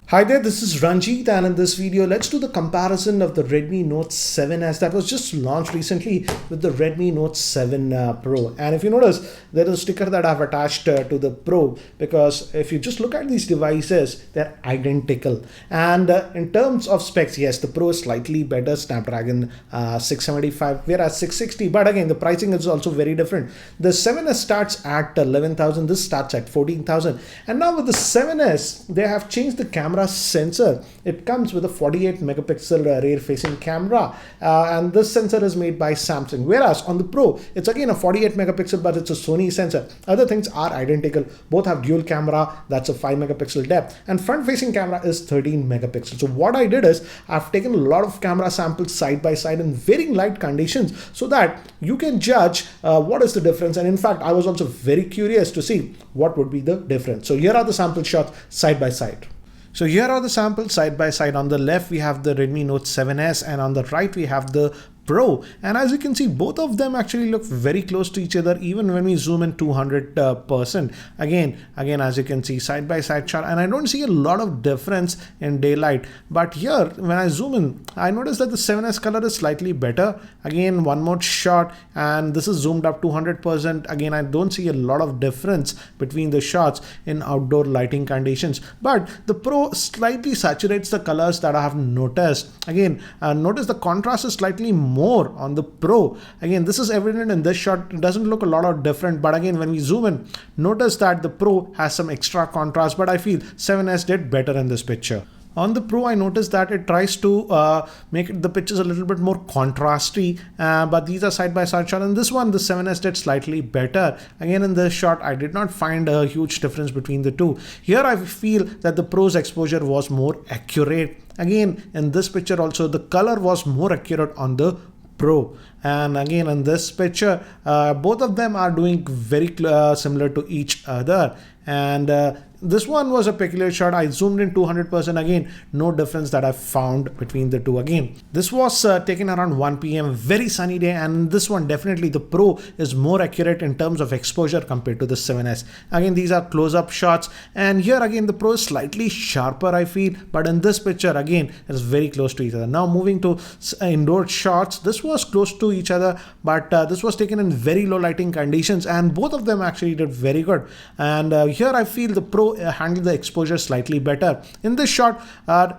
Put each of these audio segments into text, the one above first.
Hi there, this is Ranjit, and in this video let's do the comparison of the Redmi Note 7s that was just launched recently with the Redmi Note 7 Pro. And if you notice, there is a sticker that I've attached to the Pro, because if you just look at these devices, they're identical. And in terms of specs, yes, the Pro is slightly better, Snapdragon 675, whereas 660, but again the pricing is also very different. The 7s starts at 11,000, this starts at 14,000, and now with the 7s they have changed the camera sensor. It comes with a 48 megapixel rear facing camera, and this sensor is made by Samsung, whereas on the Pro it's again a 48 megapixel, but it's a Sony sensor. Other things are identical, both have dual camera, that's a 5 megapixel depth, and front facing camera is 13 megapixels. So what I did is I've taken a lot of camera samples side by side in varying light conditions so that you can judge what is the difference. And in fact, I was also very curious to see what would be the difference. So here are the sample shots side by side. So here are the samples side by side. On the left we have the Redmi Note 7s, and on the right we have the Pro, and as you can see, both of them actually look very close to each other even when we zoom in 200%. Again as you can see, side by side shot, and I don't see a lot of difference in daylight, but here when I zoom in, I notice that the 7s color is slightly better. Again, one more shot, and this is zoomed up 200%. Again, I don't see a lot of difference between the shots in outdoor lighting conditions, but the Pro slightly saturates the colors that I have noticed. Again, notice the contrast is slightly more on the Pro. Again, this is evident in this shot. It doesn't look a lot of different, but again when we zoom in, notice that the Pro has some extra contrast, but I feel 7s did better in this picture. On the Pro, I noticed that it tries to make the pictures a little bit more contrasty, but these are side-by-side shots. And this one, the 7s did slightly better. Again, in this shot, I did not find a huge difference between the two. Here, I feel that the Pro's exposure was more accurate. Again, in this picture also, the color was more accurate on the Pro. And again, in this picture, both of them are doing very similar to each other. And this one was a peculiar shot. I zoomed in 200%. Again, no difference that I found between the two. Again, this was taken around 1 p.m. very sunny day, and this one definitely the Pro is more accurate in terms of exposure compared to the 7s. Again, these are close-up shots, and here again the Pro is slightly sharper, I feel, but in this picture again it's very close to each other. Now moving to indoor shots, this was close to each other, but this was taken in very low lighting conditions, and both of them actually did very good. And here I feel the Pro handled the exposure slightly better. In this shot,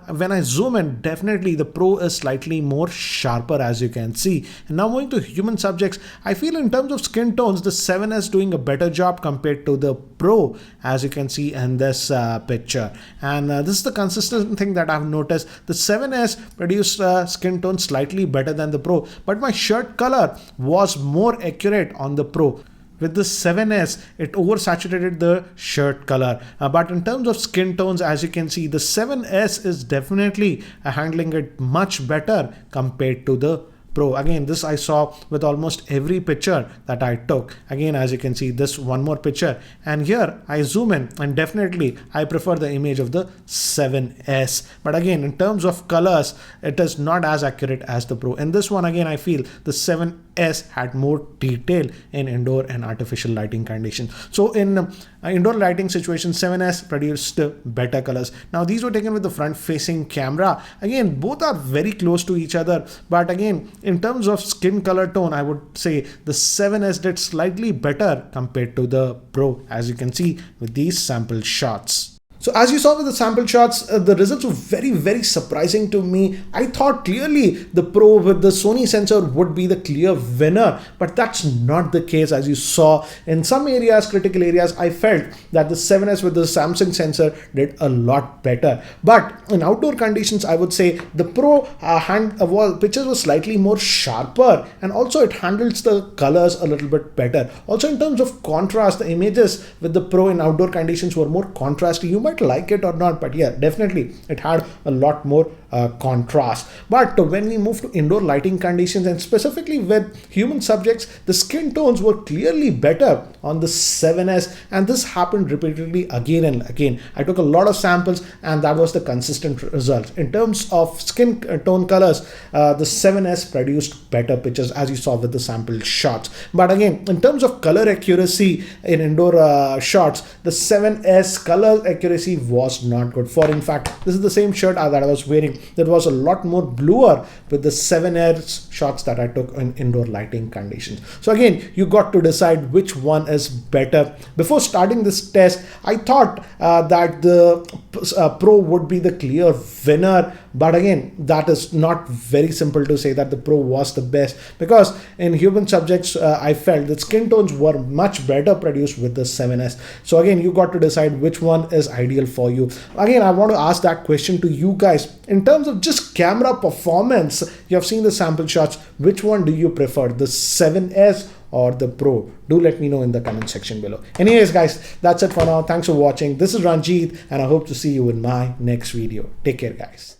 when I zoom in, definitely the Pro is slightly more sharper, as you can see. And now moving to human subjects, I feel in terms of skin tones, the 7s is doing a better job compared to the Pro, as you can see in this picture. And this is the consistent thing that I've noticed. The 7s produced skin tone slightly better than the Pro, but my shirt color was more accurate on the Pro. With the 7s, it oversaturated the shirt color. But in terms of skin tones, as you can see, the 7s is definitely handling it much better compared to the Pro. Again, this I saw with almost every picture that I took. Again, as you can see, this one more picture, and here I zoom in, and definitely I prefer the image of the 7s. But again, in terms of colors, it is not as accurate as the Pro. In this one, again, I feel the 7s had more detail in indoor and artificial lighting conditions. So in indoor lighting situation, 7s produced better colors. Now these were taken with the front facing camera. Again, both are very close to each other, but again, in terms of skin color tone, I would say the 7s did slightly better compared to the Pro, as you can see with these sample shots. So as you saw with the sample shots, the results were very surprising to me. I thought clearly the Pro with the Sony sensor would be the clear winner, but that's not the case. As you saw, in some areas, critical areas, I felt that the 7s with the Samsung sensor did a lot better. But in outdoor conditions, I would say the Pro pictures were slightly more sharper, and also it handles the colors a little bit better. Also in terms of contrast, the images with the Pro in outdoor conditions were more contrasty. You might like it or not, but yeah, definitely it had a lot more contrast. But when we move to indoor lighting conditions, and specifically with human subjects, the skin tones were clearly better on the 7s, and this happened repeatedly again and again. I took a lot of samples, and that was the consistent result. In terms of skin tone colors, the 7s produced better pictures, as you saw with the sample shots. But again, in terms of color accuracy in indoor shots, the 7s color accuracy accuracy was not good. For in fact, this is the same shirt that I was wearing that was a lot more bluer with the 7S shots that I took in indoor lighting conditions. So again, you got to decide which one is better. Before starting this test, I thought that the Pro would be the clear winner, but again, that is not very simple to say that the Pro was the best, because in human subjects, I felt that skin tones were much better produced with the 7S. So again, you got to decide which one is ideal for you. Again, I want to ask that question to you guys. In terms of just camera performance, you have seen the sample shots. Which one do you prefer, the 7S or the Pro? Do let me know in the comment section below. Anyways, guys, that's it for now. Thanks for watching. This is Ranjit, and I hope to see you in my next video. Take care, guys.